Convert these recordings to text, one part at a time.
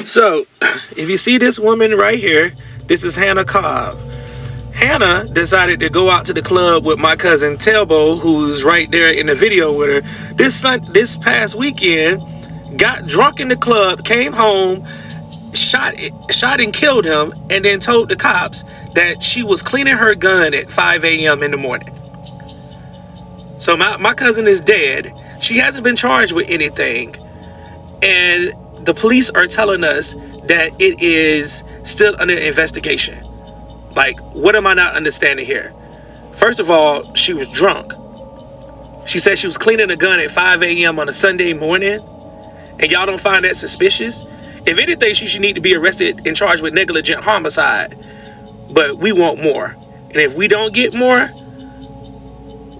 So, if you see this woman right here, this is Hannah Cobb. Hannah decided to go out to the club with my cousin Telbo, who's right there in the video with her. This past weekend, got drunk in the club, came home, shot and killed him, and then told the cops that she was cleaning her gun at 5 a.m. in the morning. So my cousin is dead. She hasn't been charged with anything. And the police are telling us that it is still under investigation. Like, what am I not understanding here? First of all, she was drunk. She said she was cleaning a gun at 5 a.m. on a Sunday morning, and y'all don't find that suspicious? If anything, she should need to be arrested and charged with negligent homicide. But we want more. And if we don't get more,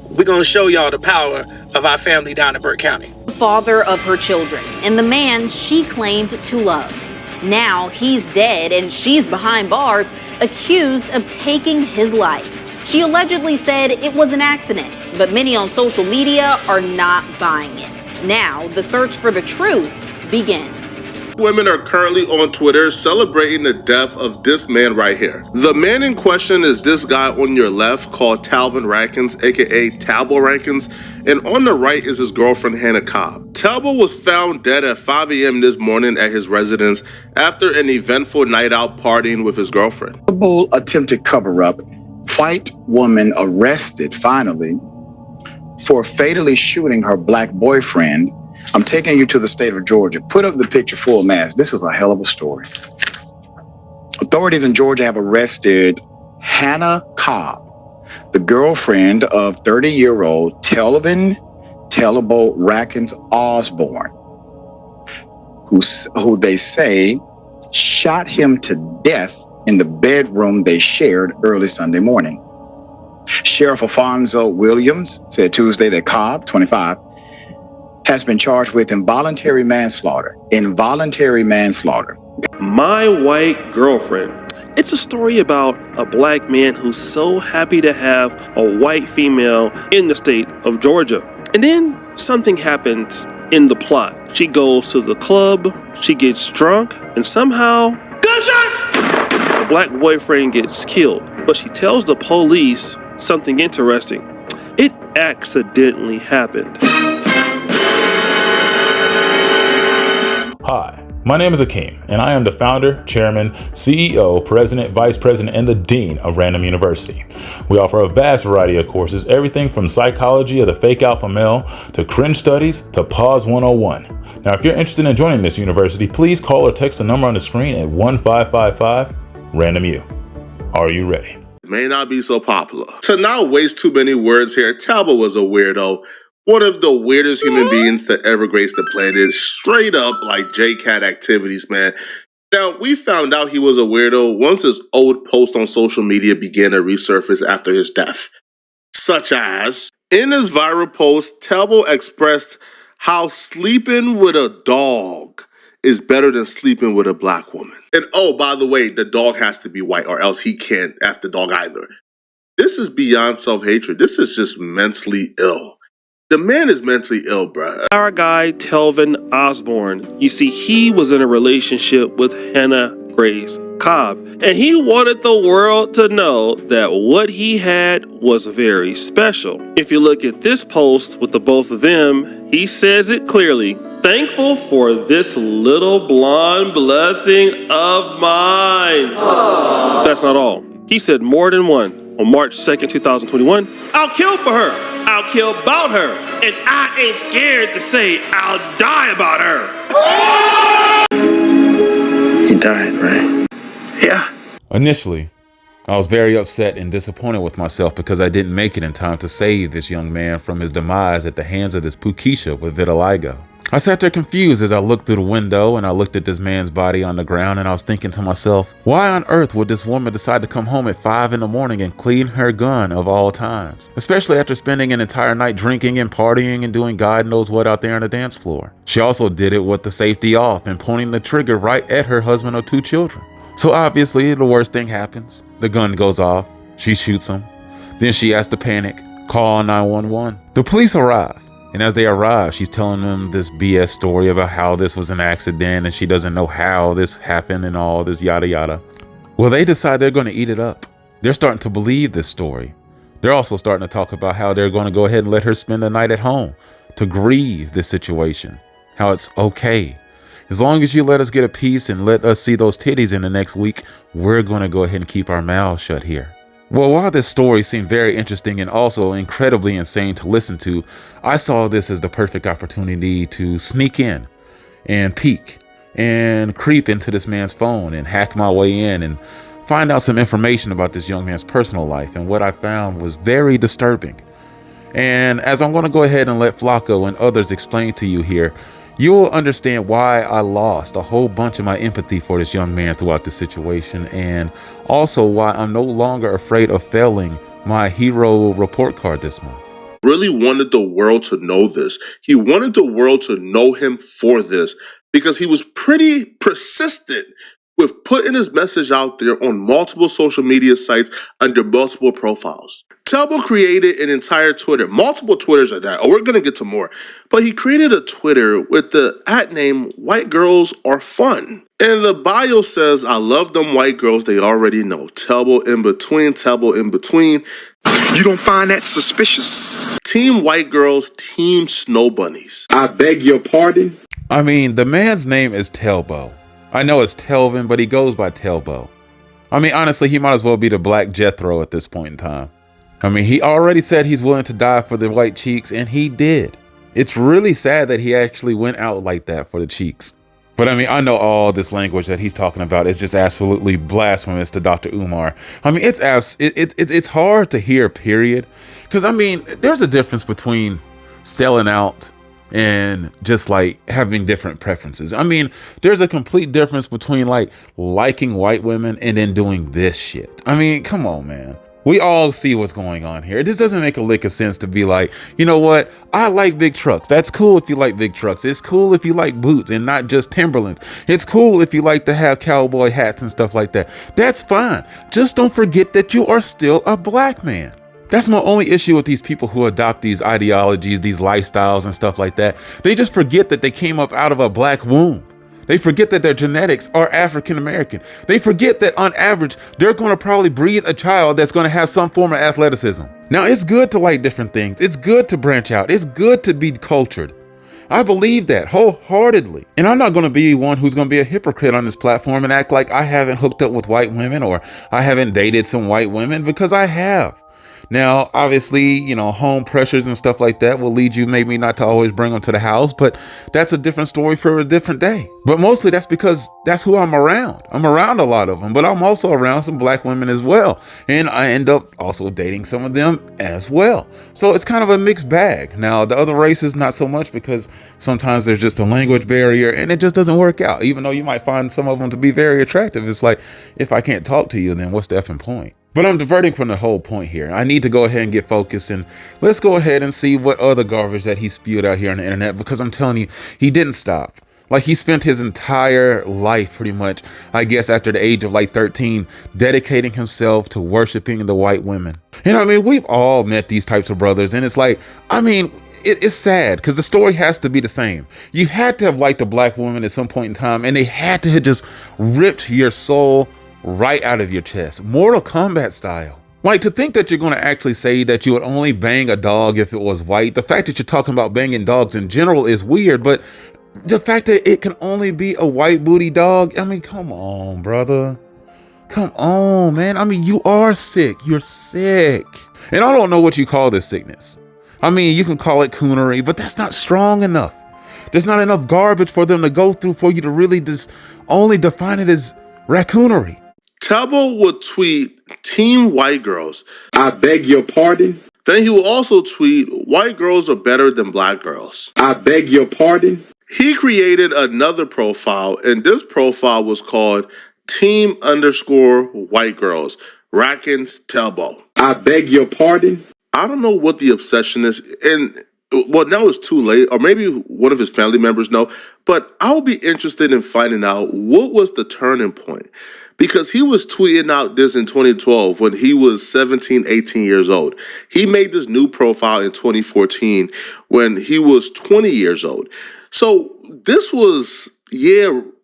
we're going to show y'all the power of our family down in Burke County. The father of her children and the man she claimed to love. Now he's dead and she's behind bars, accused of taking his life. She allegedly said it was an accident, but many on social media are not buying it. Now the search for the truth begins. Women are currently on Twitter celebrating the death of this man right here. The man in question is this guy on your left called Telbo Rackins, aka Telbo Rackins, and on the right is his girlfriend Hannah Cobb. Tabo was found dead at 5 a.m. this morning at his residence after an eventful night out partying with his girlfriend. Attempted cover-up. White woman arrested finally for fatally shooting her black boyfriend. I'm taking you to the state of Georgia. Put up the picture full mass. This is a hell of a story. Authorities in Georgia have arrested Hannah Cobb, the girlfriend of 30-year-old Telbo Rackins Osborne, who they say shot him to death in the bedroom they shared early Sunday morning. Sheriff Alfonso Williams said Tuesday that Cobb, 25, has been charged with involuntary manslaughter. My White Girlfriend. It's a story about a black man who's so happy to have a white female in the state of Georgia. And then something happens in the plot. She goes to the club, she gets drunk, and somehow, gunshots! The black boyfriend gets killed. But she tells the police something interesting. It accidentally happened. Hi, my name is Akeem, and I am the founder, chairman, CEO, president, vice president, and the dean of Ran-DomU University. We offer a vast variety of courses, everything from psychology of the fake alpha male to cringe studies to pause 101. Now, if you're interested in joining this university, please call or text the number on the screen at 1555 Ran-DomU. Are you ready? May not be so popular. To not waste too many words here, Tabo was a weirdo. One of the weirdest human beings to ever grace the planet, straight up like J-Cat activities, man. Now, we found out he was a weirdo once his old post on social media began to resurface after his death. Such as, in his viral post, Tabo expressed how sleeping with a dog is better than sleeping with a black woman. And oh, by the way, the dog has to be white or else he can't F the dog either. This is beyond self-hatred. This is just mentally ill. The man is mentally ill, bruh. Our guy, Telvin Osborne, you see, he was in a relationship with Hannah Grace Cobb, and he wanted the world to know that what he had was very special. If you look at this post with the both of them, he says it clearly. Thankful for this little blonde blessing of mine. Aww. That's not all. He said more than one. On March 2nd, 2021, I'll kill for her. I'll kill about her. And I ain't scared to say I'll die about her. He died, right? Yeah. Initially, I was very upset and disappointed with myself because I didn't make it in time to save this young man from his demise at the hands of this Pukisha with vitiligo. I sat there confused as I looked through the window and I looked at this man's body on the ground, and I was thinking to myself, why on earth would this woman decide to come home at 5 in the morning and clean her gun of all times? Especially after spending an entire night drinking and partying and doing God knows what out there on the dance floor. She also did it with the safety off and pointing the trigger right at her husband of 2 children. So obviously the worst thing happens. The gun goes off, she shoots him. Then she has to panic, call 911. The police arrive. And as they arrive, she's telling them this BS story about how this was an accident and she doesn't know how this happened and all this yada yada. Well, they decide they're going to eat it up. They're starting to believe this story. They're also starting to talk about how they're going to go ahead and let her spend the night at home to grieve this situation. How it's okay. As long as you let us get a piece and let us see those titties in the next week, we're going to go ahead and keep our mouths shut here. Well, while this story seemed very interesting and also incredibly insane to listen to, I saw this as the perfect opportunity to sneak in and peek and creep into this man's phone and hack my way in and find out some information about this young man's personal life. And what I found was very disturbing. And as I'm going to go ahead and let Flacco and others explain to you here, you will understand why I lost a whole bunch of my empathy for this young man throughout this situation, and also why I'm no longer afraid of failing my hero report card this month. Really wanted the world to know this. He wanted the world to know him for this because he was pretty persistent with putting his message out there on multiple social media sites under multiple profiles. Tabo created an entire Twitter, multiple Twitters at that. Oh, we're going to get to more. But he created a Twitter with the @name White Girls Are Fun. And the bio says, I love them white girls they already know. Telbo in between, Telbo in between. You don't find that suspicious? Team white girls, team snow bunnies. I beg your pardon? I mean, the man's name is Telbo. I know it's Telvin, but he goes by Telbo. I mean, honestly, he might as well be the Black Jethro at this point in time. I mean, he already said he's willing to die for the white cheeks, and he did. It's really sad that he actually went out like that for the cheeks. But I mean, I know all this language that he's talking about is just absolutely blasphemous to Dr. Umar. I mean, it's hard to hear, period. Because I mean, there's a difference between selling out and just like having different preferences. I mean, there's a complete difference between like liking white women and then doing this shit. I mean, come on, man. We all see what's going on here. It just doesn't make a lick of sense to be like, you know what? I like big trucks. That's cool if you like big trucks. It's cool if you like boots and not just Timberlands. It's cool if you like to have cowboy hats and stuff like that. That's fine. Just don't forget that you are still a black man. That's my only issue with these people who adopt these ideologies, these lifestyles and stuff like that. They just forget that they came up out of a black womb. They forget that their genetics are African American. They forget that on average, they're going to probably breed a child that's going to have some form of athleticism. Now, it's good to like different things. It's good to branch out. It's good to be cultured. I believe that wholeheartedly. And I'm not going to be one who's going to be a hypocrite on this platform and act like I haven't hooked up with white women or I haven't dated some white women, because I have. Now, obviously, you know, home pressures and stuff like that will lead you maybe not to always bring them to the house, but that's a different story for a different day. But mostly that's because that's who I'm around. I'm around a lot of them, but I'm also around some black women as well. And I end up also dating some of them as well. So it's kind of a mixed bag. Now, the other races, not so much, because sometimes there's just a language barrier and it just doesn't work out. Even though you might find some of them to be very attractive, it's like, if I can't talk to you, then what's the effing point? But I'm diverting from the whole point here. I need to go ahead and get focused, and let's go ahead and see what other garbage that he spewed out here on the internet, because I'm telling you, he didn't stop. Like, he spent his entire life pretty much, I guess after the age of like 13, dedicating himself to worshiping the white women. And I mean, we've all met these types of brothers, and it's like, I mean, it's sad because the story has to be the same. You had to have liked a black woman at some point in time, and they had to have just ripped your soul right out of your chest, Mortal Kombat style. Like, to think that you're going to actually say that you would only bang a dog if it was white. The fact that you're talking about banging dogs in general is weird, but the fact that it can only be a white booty dog, I mean, come on, brother. Come on, man. I mean, you are sick. You're sick. And I don't know what you call this sickness. I mean, you can call it coonery, but that's not strong enough. There's not enough garbage for them to go through for you to really just only define it as raccoonery. Tabo would tweet Team White Girls. I beg your pardon? Then he will also tweet, white girls are better than black girls. I beg your pardon? He created another profile, and this profile was called Team_White Girls, Rackins Telbo. I beg your pardon? I don't know what the obsession is, and well, now it's too late, or maybe one of his family members know, but I'll be interested in finding out what was the turning point. Because he was tweeting out this in 2012 when he was 17, 18 years old. He made this new profile in 2014 when he was 20 years old. So this was,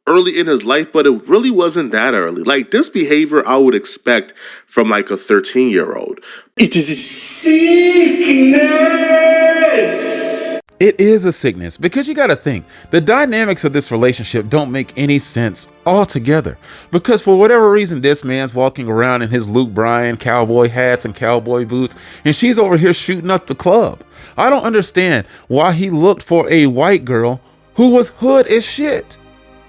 early in his life, but it really wasn't that early. Like, this behavior I would expect from like a 13-year-old. It is a sickness. It is a sickness because you got to think the dynamics of this relationship don't make any sense altogether. Because for whatever reason, this man's walking around in his Luke Bryan cowboy hats and cowboy boots, and she's over here shooting up the club. I don't understand why he looked for a white girl who was hood as shit.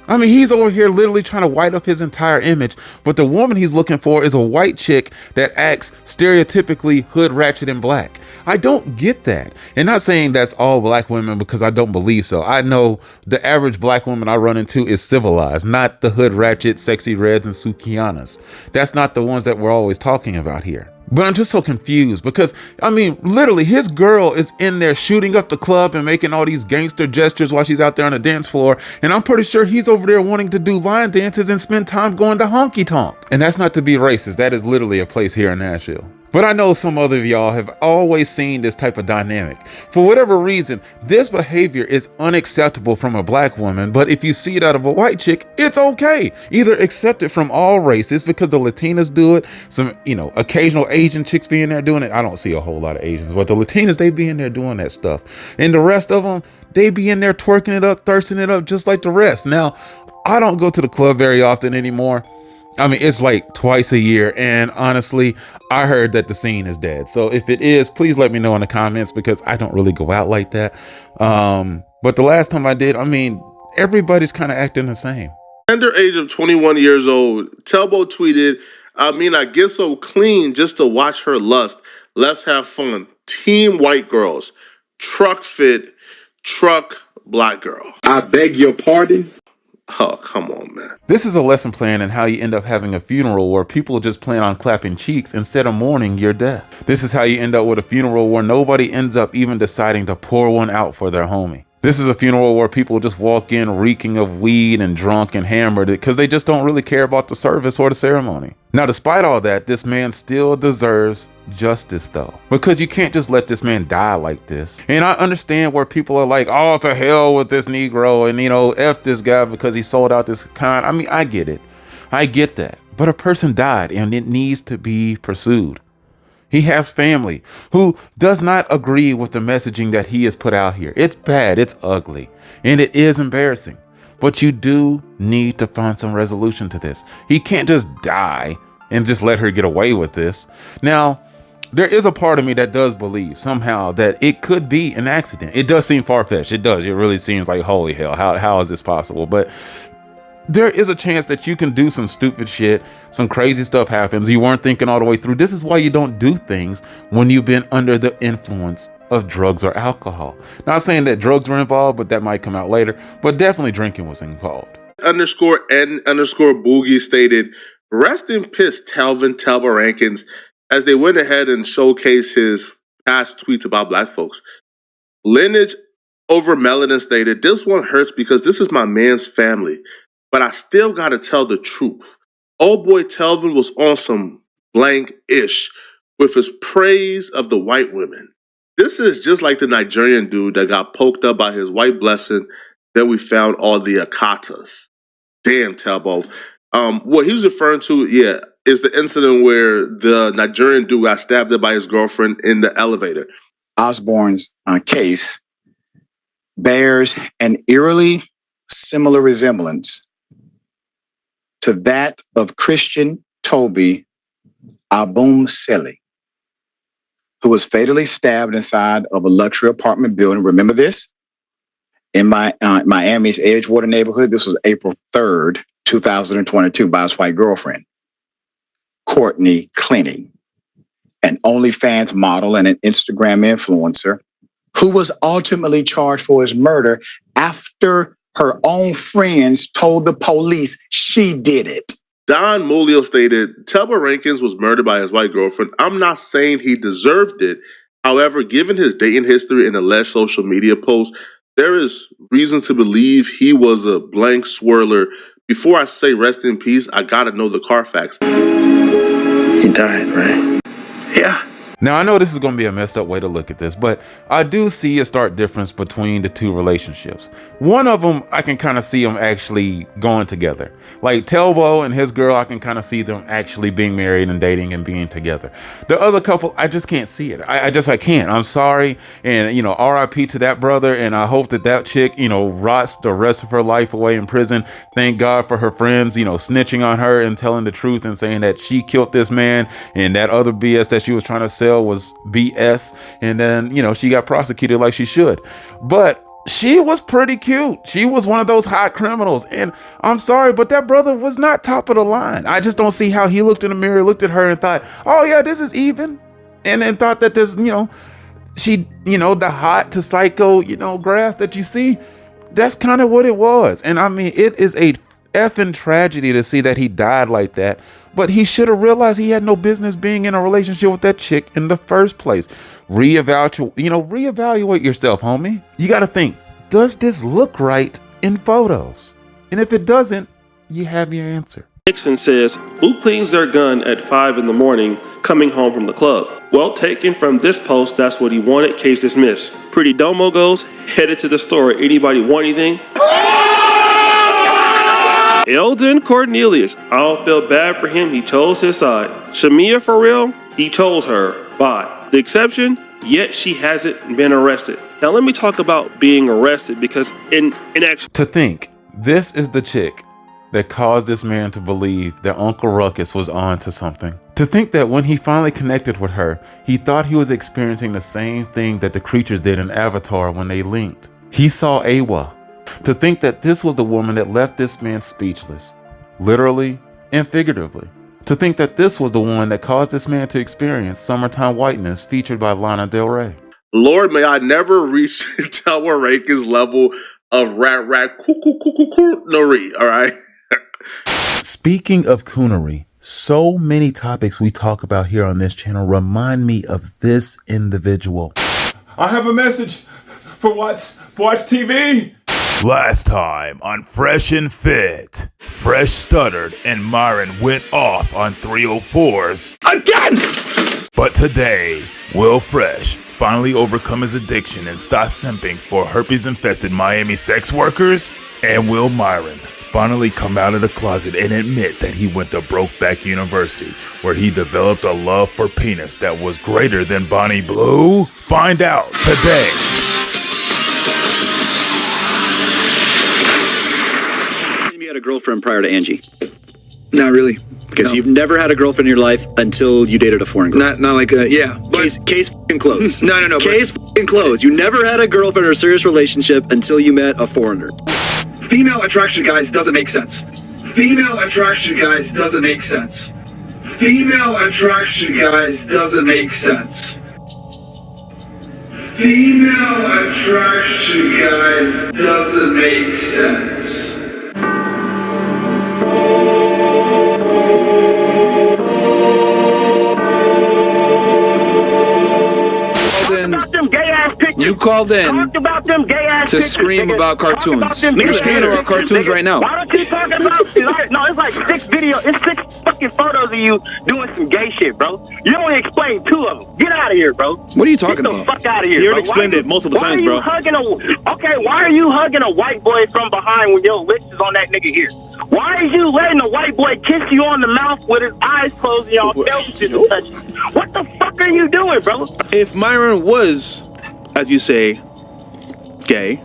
I mean, he's over here literally trying to white up his entire image, but the woman he's looking for is a white chick that acts stereotypically hood, ratchet, and black. I don't get that. And not saying that's all black women, because I don't believe so. I know the average black woman I run into is civilized, not the hood, ratchet, sexy reds, and Sukianas. That's not the ones that we're always talking about here. But I'm just so confused because, I mean, literally his girl is in there shooting up the club and making all these gangster gestures while she's out there on the dance floor. And I'm pretty sure he's over there wanting to do line dances and spend time going to honky tonk. And that's not to be racist. That is literally a place here in Nashville. But I know some other of y'all have always seen this type of dynamic. For whatever reason, this behavior is unacceptable from a black woman, but if you see it out of a white chick, it's okay. Either accept it from all races because the Latinas do it, some, occasional Asian chicks be in there doing it. I don't see a whole lot of Asians, but the Latinas, they be in there doing that stuff. And the rest of them, they be in there twerking it up, thirsting it up just like the rest. Now, I don't go to the club very often anymore. I mean, it's like twice a year, and honestly, I heard that the scene is dead. So if it is, please let me know in the comments because I don't really go out like that. But the last time I did, I mean, everybody's kind of acting the same. Tender age of 21 years old, Telbo tweeted, I get so clean just to watch her lust. Let's have fun. Team white girls. Truck fit. Truck black girl. I beg your pardon. Oh, come on, man. This is a lesson plan in how you end up having a funeral where people just plan on clapping cheeks instead of mourning your death. This is how you end up with a funeral where nobody ends up even deciding to pour one out for their homie. This is a funeral where people just walk in reeking of weed and drunk and hammered because they just don't really care about the service or the ceremony. Now, despite all that, this man still deserves justice though, because you can't just let this man die like this. And I understand where people are like, oh, to hell with this Negro and, F this guy because he sold out this kind. I mean, I get it. I get that. But a person died and it needs to be pursued. He has family who does not agree with the messaging that he has put out here. It's bad, it's ugly, and it is embarrassing. But you do need to find some resolution to this. He can't just die and just let her get away with this. Now, there is a part of me that does believe somehow that it could be an accident. It does seem far-fetched. It does. It really seems like, holy hell, how is this possible? But there is a chance that you can do some stupid shit, some crazy stuff happens, you weren't thinking all the way through. This is why you don't do things when you've been under the influence of drugs or alcohol. Not saying that drugs were involved, but that might come out later, but definitely drinking was involved. _N_Boogie stated, rest in peace, Telbo Rackins, as they went ahead and showcased his past tweets about black folks. Lineage over Melanin stated, this one hurts because this is my man's family. But I still gotta tell the truth. Old boy Telvin was on some blank-ish with his praise of the white women. This is just like the Nigerian dude that got poked up by his white blessing. Then we found all the Akatas. Damn, Tabo. What he was referring to, is the incident where the Nigerian dude got stabbed up by his girlfriend in the elevator. Osborne's case bears an eerily similar resemblance to that of Christian Toby Abumseli, who was fatally stabbed inside of a luxury apartment building. Remember this? In Miami's Edgewater neighborhood. This was April 3rd, 2022, by his white girlfriend, Courtney Clenny, an OnlyFans model and an Instagram influencer who was ultimately charged for his murder after her own friends told the police she did it. Don Mulio stated, Telbo Rackins was murdered by his white girlfriend. I'm not saying he deserved it. However, given his dating history and alleged social media posts, there is reason to believe he was a blank swirler. Before I say rest in peace, I gotta know the Carfax. He died, right? Yeah. Now, I know this is going to be a messed up way to look at this, but I do see a stark difference between the two relationships. One of them, I can kind of see them actually going together. Like Telbo and his girl, I can kind of see them actually being married and dating and being together. The other couple, I just can't see it. I can't. I'm sorry. And, RIP to that brother. And I hope that chick, rots the rest of her life away in prison. Thank God for her friends, snitching on her and telling the truth and saying that she killed this man and that other BS that she was trying to sell was BS, and then she got prosecuted like she should. But she was pretty cute. She was one of those hot criminals, and I'm sorry, but that brother was not top of the line. I just don't see how he looked in the mirror, looked at her and thought, oh yeah, this is even, and then thought that this she the hot to psycho graph that you see, that's kind of what it was. And I mean, it is a effing tragedy to see that he died like that, but he should have realized he had no business being in a relationship with that chick in the first place. Reevaluate yourself, homie. You got to think, does this look right in photos? And if it doesn't, you have your answer. Nixon says, who cleans their gun at 5 a.m. coming home from the club? Well, taken from this post, that's what he wanted. Case dismissed. Pretty Domo goes, headed to the store. Anybody want anything? Eldon Cornelius, I don't feel bad for him, he chose his side. Shamia, for real, he chose her. Bye. The exception, yet she hasn't been arrested. Now let me talk about being arrested, because in action. To think, this is the chick that caused this man to believe that Uncle Ruckus was on to something. To think that when he finally connected with her, he thought he was experiencing the same thing that the creatures did in Avatar when they linked. He saw Awa. To think that this was the woman that left this man speechless, literally and figuratively. To think that this was the one that caused this man to experience Summertime Whiteness featured by Lana Del Rey. Lord, may I never reach Telbo Rackins' level of coonery, all right? Speaking of coonery, so many topics we talk about here on this channel remind me of this individual. I have a message for Watch TV. Last time on Fresh and Fit, Fresh stuttered and Myron went off on 304s Again! But today, Will Fresh finally overcome his addiction and stop simping for herpes-infested Miami sex workers? And will Myron finally come out of the closet and admit that he went to Brokeback University, where he developed a love for penis that was greater than Bonnie Blue? Find out today. You had a girlfriend prior to Angie? Not really. Because you've never had a girlfriend in your life until you dated a foreign girl. Not like yeah. Case f***ing closed. No. Case f***ing closed. You never had a girlfriend or a serious relationship until you met a foreigner. Female attraction, guys, doesn't make sense. Female attraction, guys, doesn't make sense. Female attraction, guys, doesn't make sense. Female attraction, guys, doesn't make sense. You called in to scream about cartoons. You're screaming about cartoons right now. Why don't you talk about it's like 6 fucking photos of you doing some gay shit, bro. You only explained 2 of them. Get out of here, bro. What are you talking about? Get the fuck out of here, You bro. already explained it multiple times, bro. Why are you hugging a white boy from behind when your lips is on that nigga here? Why are you letting a white boy kiss you on the mouth with his eyes closed and y'all faces to touch? What the fuck are you doing, bro? If Myron was, as you say, gay,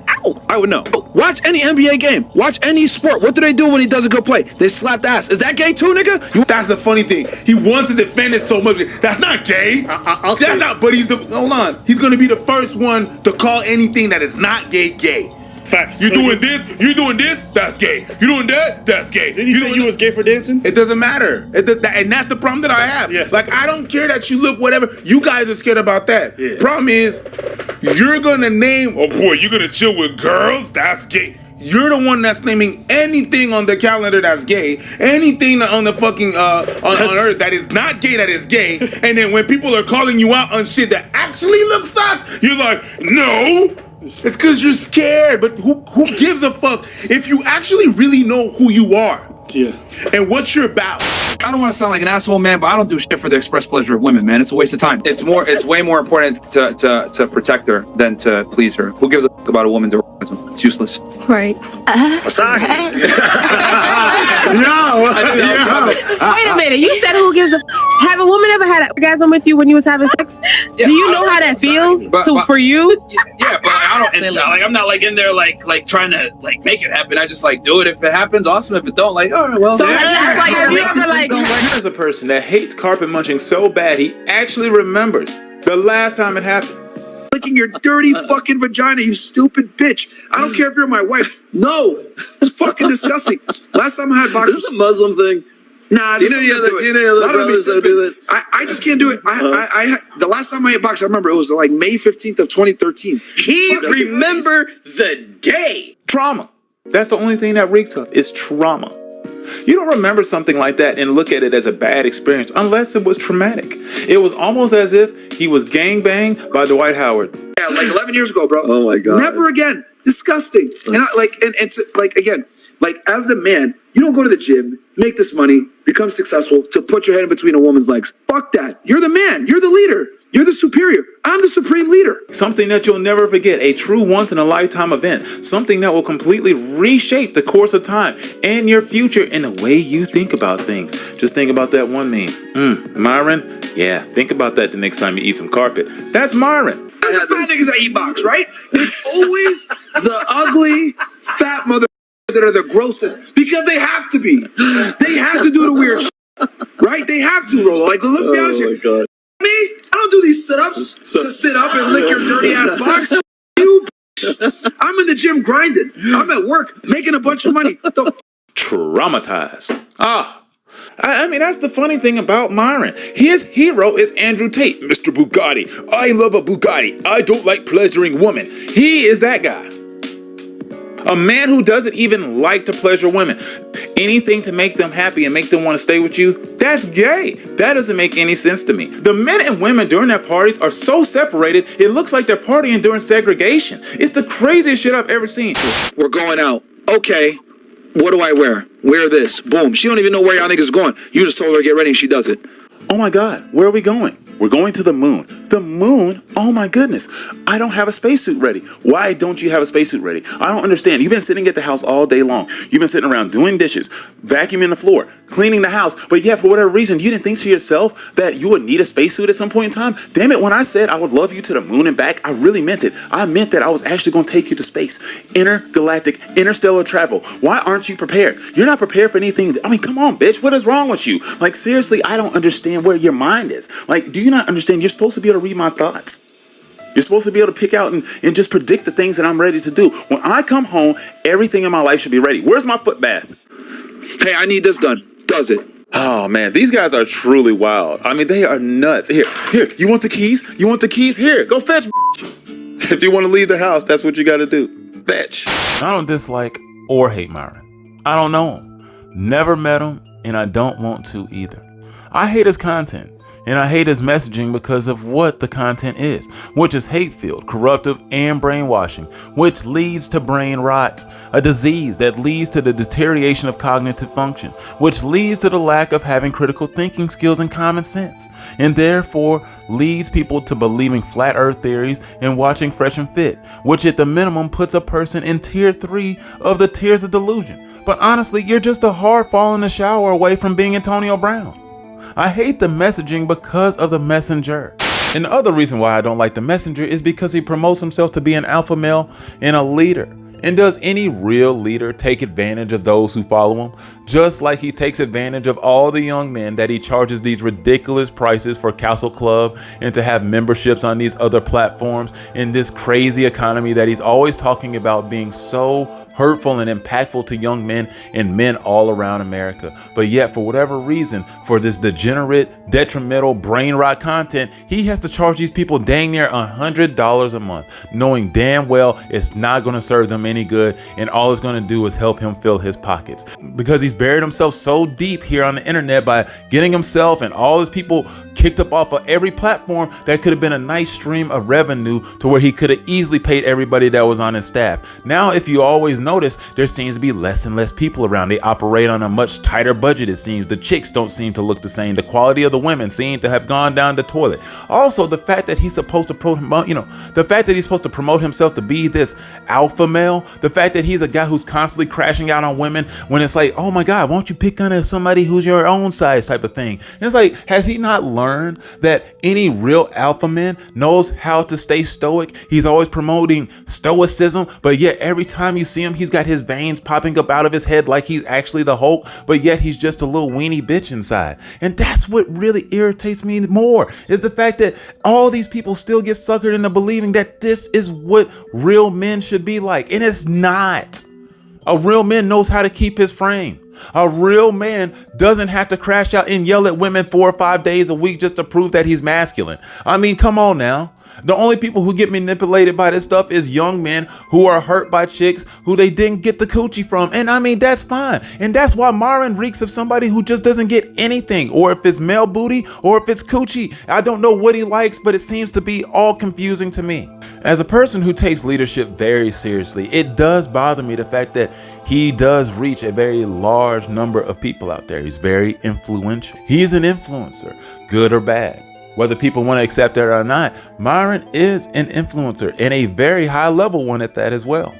I would know. Watch any NBA game. Watch any sport. What do they do when he doesn't go play? They slap the ass. Is that gay too, nigga? That's the funny thing. He wants to defend it so much. That's not gay. That's not. But hold on. He's gonna be the first one to call anything that is not gay gay. Facts. You're doing this, that's gay. You're doing that, that's gay. Didn't you say you was gay for dancing? It doesn't matter. And that's the problem that I have. Yeah. Like, I don't care that you look whatever. You guys are scared about that. Yeah. Problem is, you're gonna name, oh boy, you're gonna chill with girls? That's gay. You're the one that's naming anything on the calendar that's gay, anything on the fucking on earth that is not gay that is gay, and then when people are calling you out on shit that actually looks sus, you're like, no, it's because you're scared. But who gives a fuck if you actually really know who you are? Yeah. And what you're about. I don't want to sound like an asshole, man, but I don't do shit for the express pleasure of women, man. It's a waste of time. It's way more important to protect her than to please her. Who gives a fuck about a woman's orgasm? It's useless. Right. Sorry. No. Wait a minute. You said who gives a have a woman ever had an orgasm with you when you was having sex? Yeah, do you know how that feels but for you? Yeah, but I don't. I'm not like in there like trying to like make it happen. I just like do it. If it happens, awesome. If it don't, like, oh well. So have you ever like? Here's a person that hates carpet munching so bad he actually remembers the last time it happened. Licking your dirty fucking vagina, you stupid bitch. I don't care if you're my wife. No, it's fucking disgusting. Last time I had boxers. Is this a Muslim thing? Nah, do you know any other brothers that do that? I just can't do it. I the last time I had boxers, I remember it was like May 15th of 2013. He remember the day. Trauma. That's the only thing that reeks of is trauma. You don't remember something like that and look at it as a bad experience unless it was traumatic. It was almost as if he was gangbanged by Dwight Howard. Yeah, like 11 years ago, bro. Oh my God. Never again. Disgusting. And again, as the man, you don't go to the gym, make this money, become successful to put your head in between a woman's legs. Fuck that. You're the man. You're the leader. You're the superior. I'm the supreme leader. Something that you'll never forget, a true once-in-a-lifetime event. Something that will completely reshape the course of time and your future in the way you think about things. Just think about that one meme. Myron? Yeah, think about that the next time you eat some carpet. That's Myron. Fat niggas that eat box, right? It's always the ugly, fat mother that are the grossest because they have to be. They have to do the weird shit, right? They have to, Rolo. Like, let's be honest here. God. Me, I don't do these sit-ups to sit up and lick your dirty ass box. You, I'm in the gym grinding. I'm at work making a bunch of money. Traumatized. I mean, that's the funny thing about Myron. His hero is Andrew Tate, Mr. Bugatti. I love a Bugatti. I don't like pleasuring women. He is that guy. A man who doesn't even like to pleasure women. Anything to make them happy and make them want to stay with you, that's gay. That doesn't make any sense to me. The men and women during their parties are so separated, it looks like they're partying during segregation. It's the craziest shit I've ever seen. We're going out. Okay. What do I wear? Wear this. Boom. She don't even know where y'all niggas is going. You just told her to get ready and she does it. Oh my God, where are we going? We're going to the moon. The moon? Oh my goodness. I don't have a spacesuit ready. Why don't you have a spacesuit ready? I don't understand. You've been sitting at the house all day long. You've been sitting around doing dishes, vacuuming the floor, cleaning the house. But yeah, for whatever reason, you didn't think to yourself that you would need a spacesuit at some point in time. Damn it, when I said I would love you to the moon and back, I really meant it. I meant that I was actually going to take you to space. Intergalactic, interstellar travel. Why aren't you prepared? You're not prepared for anything. I mean, come on, bitch. What is wrong with you? Like, seriously, I don't understand where your mind is. Like, do you not understand? You're supposed to be able to read my thoughts. You're supposed to be able to pick out and just predict the things that I'm ready to do. When I come home, everything in my life should be ready. Where's my foot bath? Hey, I need this done. Does it? Oh man, these guys are truly wild. I mean, they are nuts. Here, you want the keys? You want the keys? Here, go fetch. If you want to leave the house, that's what you got to do. Fetch. I don't dislike or hate Myron. I don't know him. Never met him, and I don't want to either. I hate his content. And I hate his messaging because of what the content is, which is hate-filled, corruptive, and brainwashing, which leads to brain rot, a disease that leads to the deterioration of cognitive function, which leads to the lack of having critical thinking skills and common sense, and therefore leads people to believing flat earth theories and watching Fresh and Fit, which at the minimum puts a person in tier 3 of the tiers of delusion. But honestly, you're just a hard fall in the shower away from being Antonio Brown. I hate the messaging because of the messenger. And the other reason why I don't like the messenger is because he promotes himself to be an alpha male and a leader. And does any real leader take advantage of those who follow him? Just like he takes advantage of all the young men that he charges these ridiculous prices for Castle Club and to have memberships on these other platforms in this crazy economy that he's always talking about being so hurtful and impactful to young men and men all around America. But yet, for whatever reason, for this degenerate, detrimental, brain rot content, he has to charge these people dang near $100 a month, knowing damn well it's not going to serve them any good, and all it's going to do is help him fill his pockets, because he's buried himself so deep here on the internet by getting himself and all his people kicked up off of every platform that could have been a nice stream of revenue to where he could have easily paid everybody that was on his staff. Now, if you always notice, there seems to be less and less people around. They operate on a much tighter budget, it seems. The chicks don't seem to look the same. The quality of the women seem to have gone down the toilet. Also, the fact that he's supposed to promote, the fact that he's supposed to promote himself to be this alpha male, the fact that he's a guy who's constantly crashing out on women when it's like, oh my God, won't you pick on somebody who's your own size type of thing. And it's like, has he not learned that any real alpha man knows how to stay stoic? He's always promoting stoicism, but yet every time you see him, he's got his veins popping up out of his head like he's actually the Hulk, but yet he's just a little weenie bitch inside. And that's what really irritates me more, is the fact that all these people still get suckered into believing that this is what real men should be like, and it's not. A real man knows how to keep his frame. A real man doesn't have to crash out and yell at women 4 or 5 days a week just to prove that he's masculine. I mean, come on now. The only people who get manipulated by this stuff is young men who are hurt by chicks who they didn't get the coochie from. And I mean, that's fine. And that's why Myron reeks of somebody who just doesn't get anything, or if it's male booty or if it's coochie. I don't know what he likes, but it seems to be all confusing to me. As a person who takes leadership very seriously, it does bother me the fact that he does reach a very large number of people out there. He's very influential. He's an influencer, good or bad. Whether people want to accept it or not, Myron is an influencer, and a very high level one at that as well.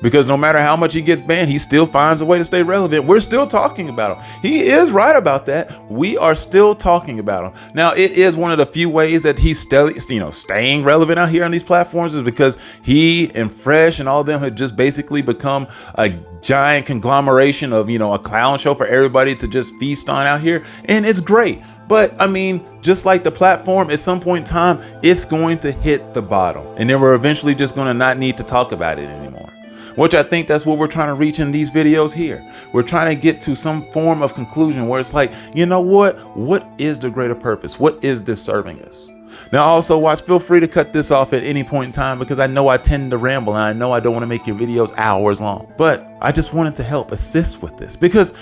Because no matter how much he gets banned, he still finds a way to stay relevant. We're still talking about him. He is right about that. We are still talking about him. Now, it is one of the few ways that he's still, staying relevant out here on these platforms, is because he and Fresh and all of them have just basically become a giant conglomeration of, a clown show for everybody to just feast on out here. And it's great. But I mean, just like the platform, at some point in time, it's going to hit the bottom. And then we're eventually just going to not need to talk about it anymore. Which I think that's what we're trying to reach in these videos here. We're trying to get to some form of conclusion where it's like, what is the greater purpose? What is this serving us? Now, also watch, feel free to cut this off at any point in time, because I know I tend to ramble and I know I don't want to make your videos hours long, but I just wanted to help assist with this because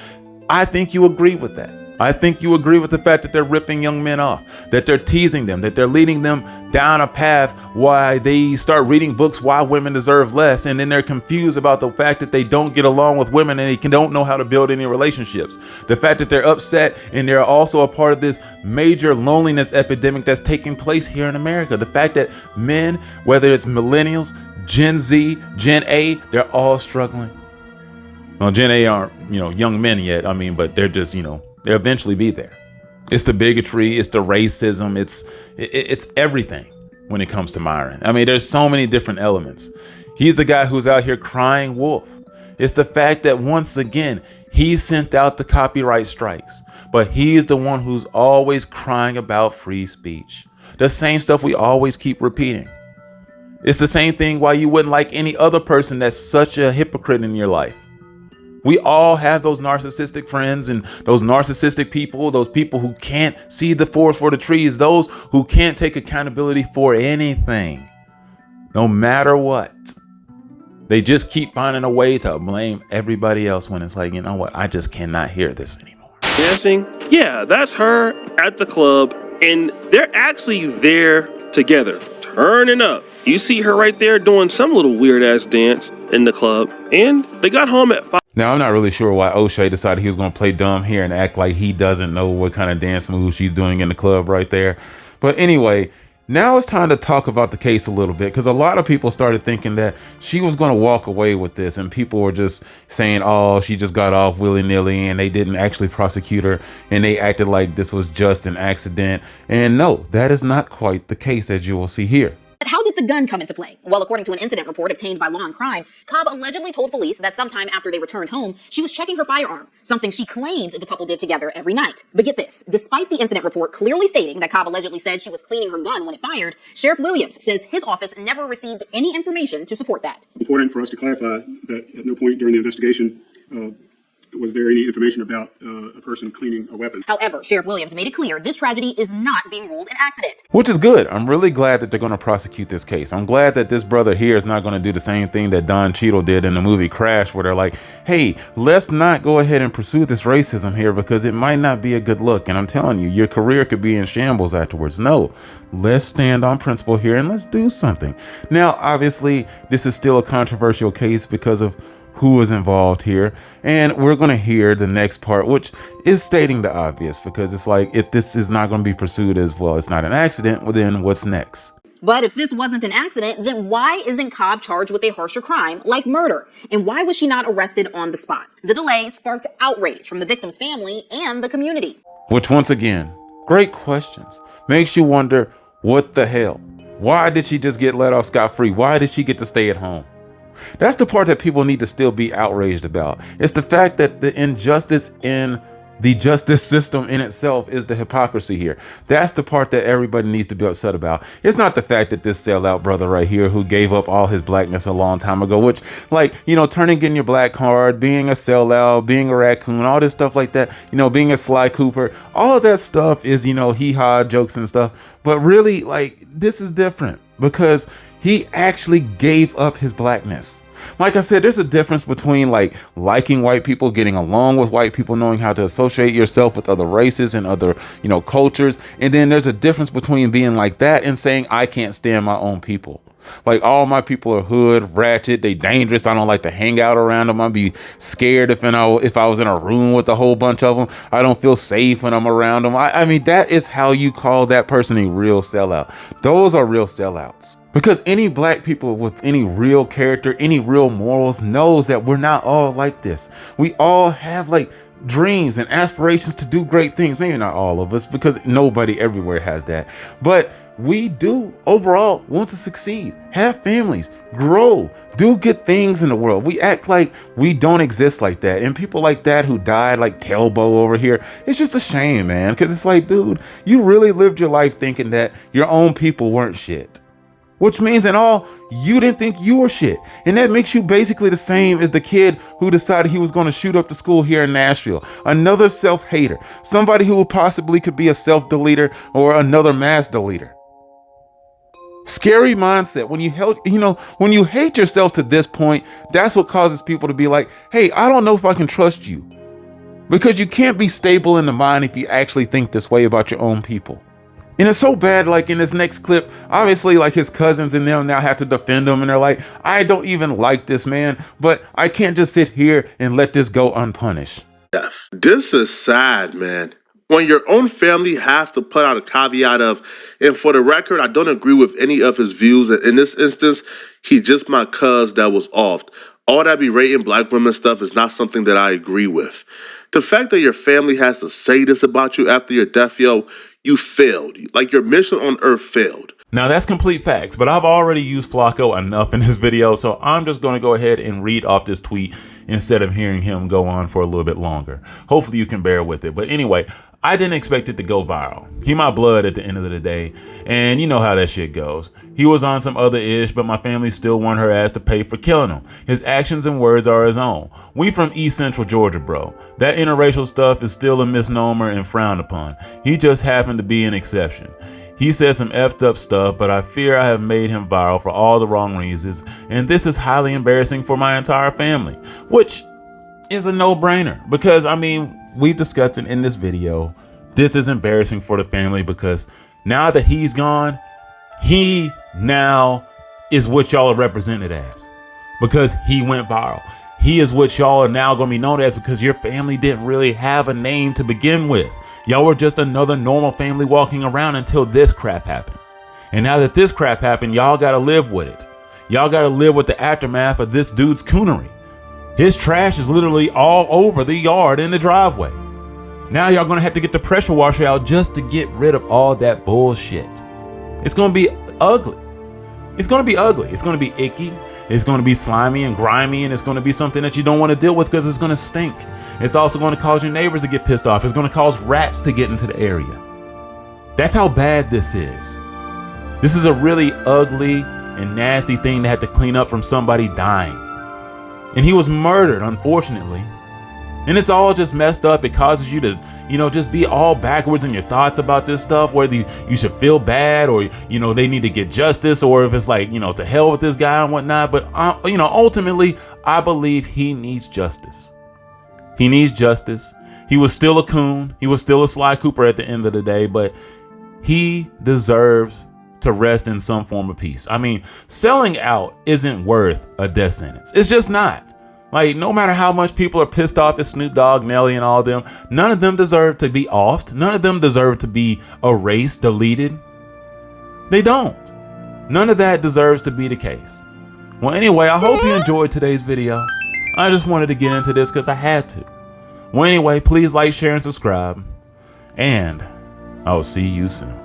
I think you agree with that. I think you agree with the fact that they're ripping young men off, that they're teasing them, that they're leading them down a path why they start reading books why women deserve less, and then they're confused about the fact that they don't get along with women and they don't know how to build any relationships. The fact that they're upset and they're also a part of this major loneliness epidemic that's taking place here in America. The fact that men, whether it's millennials, Gen Z, Gen A, they're all struggling. Well, Gen A aren't, young men yet. I mean, but they're just, they'll eventually be there. It's the bigotry, it's the racism, it's everything when it comes to Myron. I mean, there's so many different elements. He's the guy who's out here crying wolf. It's the fact that once again, he sent out the copyright strikes, but he's the one who's always crying about free speech. The same stuff we always keep repeating. It's the same thing why you wouldn't like any other person that's such a hypocrite in your life. We all have those narcissistic friends and those narcissistic people, those people who can't see the forest for the trees, those who can't take accountability for anything, no matter what. They just keep finding a way to blame everybody else when it's like, I just cannot hear this anymore. Dancing? Yeah, that's her at the club, and they're actually there together, turning up. You see her right there doing some little weird ass dance in the club, and they got home at 5. Now, I'm not really sure why O'Shea decided he was going to play dumb here and act like he doesn't know what kind of dance moves she's doing in the club right there. But anyway, now it's time to talk about the case a little bit, because a lot of people started thinking that she was going to walk away with this, and people were just saying, oh, she just got off willy-nilly and they didn't actually prosecute her and they acted like this was just an accident. And no, that is not quite the case, as you will see here. How did the gun come into play? Well, according to an incident report obtained by Law and Crime, Cobb allegedly told police that sometime after they returned home, she was checking her firearm, something she claimed the couple did together every night. But get this, despite the incident report clearly stating that Cobb allegedly said she was cleaning her gun when it fired, Sheriff Williams says his office never received any information to support that. Important for us to clarify that at no point during the investigation was there any information about a person cleaning a weapon. However, Sheriff Williams made it clear this tragedy is not being ruled an accident. Which is good. I'm really glad that they're going to prosecute this case. I'm glad that this brother here is not going to do the same thing that Don Cheadle did in the movie Crash, where they're like, hey, let's not go ahead and pursue this racism here because it might not be a good look. And I'm telling you, your career could be in shambles afterwards. No, let's stand on principle here and let's do something. Now, obviously, this is still a controversial case because of who is involved here, and we're going to hear the next part, which is stating the obvious, because it's like, if this is not going to be pursued as well, it's not an accident, well, then what's next? But if this wasn't an accident, then why isn't Cobb charged with a harsher crime like murder? And why was she not arrested on the spot? The delay sparked outrage from the victim's family and the community. Which, once again, great questions. Makes you wonder, what the hell? Why did she just get let off scot-free? Why did she get to stay at home? That's the part that people need to still be outraged about. It's the fact that the injustice in the justice system in itself is the hypocrisy here. That's the part that everybody needs to be upset about. It's not the fact that this sellout brother right here who gave up all his blackness a long time ago, which, like, you know, turning in your black card, being a sellout, being a raccoon, all this stuff like that, you know, being a Sly Cooper, all of that stuff is, you know, hee-haw jokes and stuff. But really, like, this is different because he actually gave up his blackness. Like I said, there's a difference between like liking white people, getting along with white people, knowing how to associate yourself with other races and other, you know, cultures. And then there's a difference between being like that and saying, I can't stand my own people. Like, all my people are hood, ratchet, they dangerous. I don't like to hang out around them. I'd be scared if I was in a room with a whole bunch of them. I don't feel safe when I'm around them. I mean, that is how you call that person a real sellout. Those are real sellouts. Because any black people with any real character, any real morals knows that we're not all like this. We all have like dreams and aspirations to do great things. Maybe not all of us, because nobody everywhere has that. But we do overall want to succeed, have families, grow, do good things in the world. We act like we don't exist like that. And people like that who died, like Telbo over here, it's just a shame, man. Because it's like, dude, you really lived your life thinking that your own people weren't shit. Which means in all, you didn't think you were shit. And that makes you basically the same as the kid who decided he was going to shoot up the school here in Nashville. Another self-hater. Somebody who possibly could be a self-deleter or another mass deleter. Scary mindset. When when you hate yourself to this point, that's what causes people to be like, hey, I don't know if I can trust you. Because you can't be stable in the mind if you actually think this way about your own people. And it's so bad, like in this next clip, obviously like his cousins and them now have to defend him, and they're like, I don't even like this man, but I can't just sit here and let this go unpunished. This is sad, man. When your own family has to put out a caveat of, and for the record, I don't agree with any of his views. In this instance, he just my cuz that was off. All that berating black women stuff is not something that I agree with. The fact that your family has to say this about you after your death, yo, you failed. Like, your mission on earth failed. Now, that's complete facts, but I've already used Flacco enough in this video, so I'm just going to go ahead and read off this tweet instead of hearing him go on for a little bit longer. Hopefully you can bear with it. But anyway, I didn't expect it to go viral. He my blood at the end of the day, and you know how that shit goes. He was on some other ish, but my family still want her ass to pay for killing him. His actions and words are his own. We from East Central Georgia, bro. That interracial stuff is still a misnomer and frowned upon. He just happened to be an exception. He said some effed up stuff, but I fear I have made him viral for all the wrong reasons, and this is highly embarrassing for my entire family, which is a no-brainer, because I mean, we've discussed it in this video. This is embarrassing for the family because now that he's gone, he now is what y'all are represented as, because he went viral. He is what y'all are now going to be known as because your family didn't really have a name to begin with. Y'all were just another normal family walking around until this crap happened. And now that this crap happened, y'all got to live with it. Y'all got to live with the aftermath of this dude's coonery. His trash is literally all over the yard and the driveway. Now y'all going to have to get the pressure washer out just to get rid of all that bullshit. It's going to be ugly. It's going to be ugly. It's going to be icky. It's going to be slimy and grimy, and it's going to be something that you don't want to deal with because it's going to stink. It's also going to cause your neighbors to get pissed off. It's going to cause rats to get into the area. That's how bad this is. This is a really ugly and nasty thing to have to clean up from somebody dying. And he was murdered, unfortunately. And it's all just messed up. It causes you to, just be all backwards in your thoughts about this stuff, whether you should feel bad or, they need to get justice, or if it's like, to hell with this guy and whatnot. But, ultimately, I believe he needs justice. He needs justice. He was still a coon. He was still a Sly Cooper at the end of the day, but he deserves to rest in some form of peace. I mean, selling out isn't worth a death sentence. It's just not. Like, no matter how much people are pissed off at Snoop Dogg, Nelly, and all them, none of them deserve to be offed. None of them deserve to be erased, deleted. They don't. None of that deserves to be the case. Well, anyway, I hope you enjoyed today's video. I just wanted to get into this because I had to. Well, anyway, please like, share, and subscribe. And I'll see you soon.